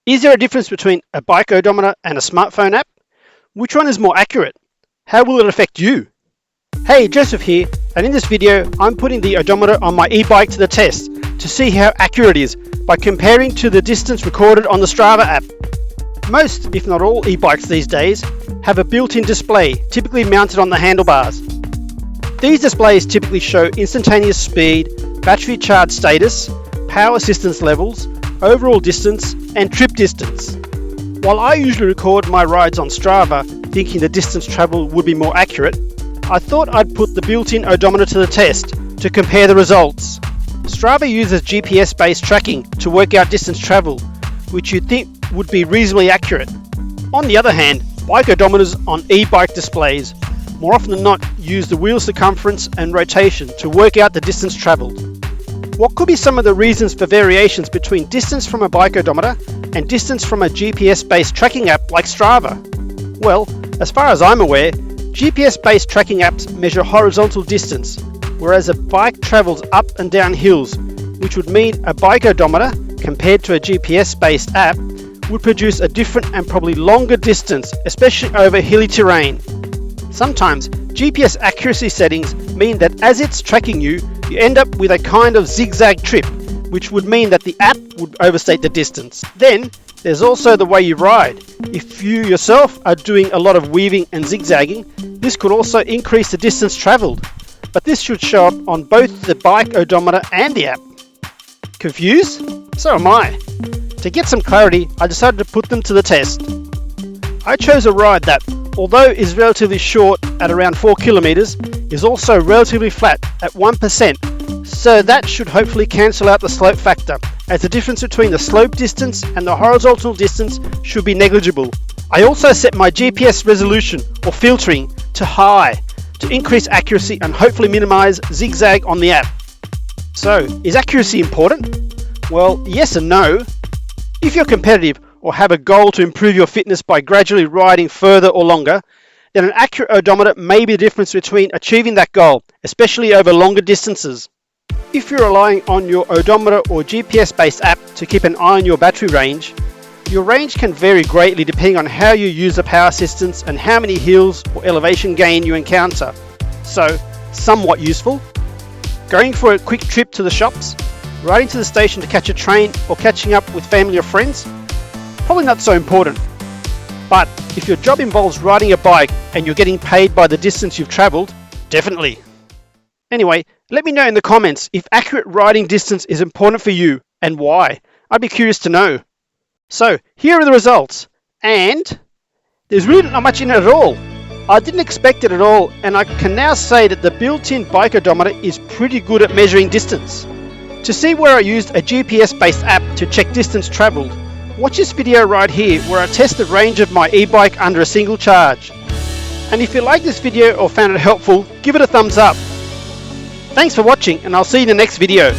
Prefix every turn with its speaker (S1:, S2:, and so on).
S1: Is there a difference between a bike odometer and a smartphone app? Which one is more accurate? How will it affect you? Hey, Joseph here, and in this video I'm putting the odometer on my e-bike to the test to see how accurate it is by comparing to the distance recorded on the Strava app. Most, if not all, e-bikes these days have a built-in display, typically mounted on the handlebars. These displays typically show instantaneous speed, battery charge status, power assistance levels, overall distance, and trip distance. While I usually record my rides on Strava thinking the distance travelled would be more accurate, I thought I'd put the built-in odometer to the test to compare the results. Strava uses GPS-based tracking to work out distance travelled, which you'd think would be reasonably accurate. On the other hand, bike odometers on e-bike displays more often than not use the wheel circumference and rotation to work out the distance travelled. What could be some of the reasons for variations between distance from a bike odometer and distance from a GPS-based tracking app like Strava? Well, as far as I'm aware, GPS-based tracking apps measure horizontal distance, whereas a bike travels up and down hills, which would mean a bike odometer, compared to a GPS-based app, would produce a different and probably longer distance, especially over hilly terrain. Sometimes GPS accuracy settings mean that as it's tracking you, you end up with a kind of zigzag trip, which would mean that the app would overstate the distance. Then there's also the way you ride. If you yourself are doing a lot of weaving and zigzagging, this could also increase the distance travelled. But this should show up on both the bike odometer and the app. Confused? So am I. To get some clarity, I decided to put them to the test. I chose a ride that, although is relatively short at around 4 kilometers, is also relatively flat at 1%, so that should hopefully cancel out the slope factor, as the difference between the slope distance and the horizontal distance should be negligible. I also set my GPS resolution or filtering to high to increase accuracy and hopefully minimize zigzag on the app. So, is accuracy important? Well, yes and no. If you're competitive or have a goal to improve your fitness by gradually riding further or longer, then an accurate odometer may be the difference between achieving that goal, especially over longer distances. If you're relying on your odometer or GPS-based app to keep an eye on your battery range, your range can vary greatly depending on how you use the power assistance and how many hills or elevation gain you encounter. So, somewhat useful. Going for a quick trip to the shops, riding to the station to catch a train, or catching up with family or friends? Probably not so important. But if your job involves riding a bike and you're getting paid by the distance you've travelled, definitely. Anyway, let me know in the comments if accurate riding distance is important for you and why. I'd be curious to know. So, here are the results. And there's really not much in it at all. I didn't expect it at all, and I can now say that the built-in bike odometer is pretty good at measuring distance. To see where I used a GPS-based app to check distance travelled, watch this video right here where I test the range of my e-bike under a single charge. And if you like this video or found it helpful, give it a thumbs up. Thanks for watching, and I'll see you in the next video.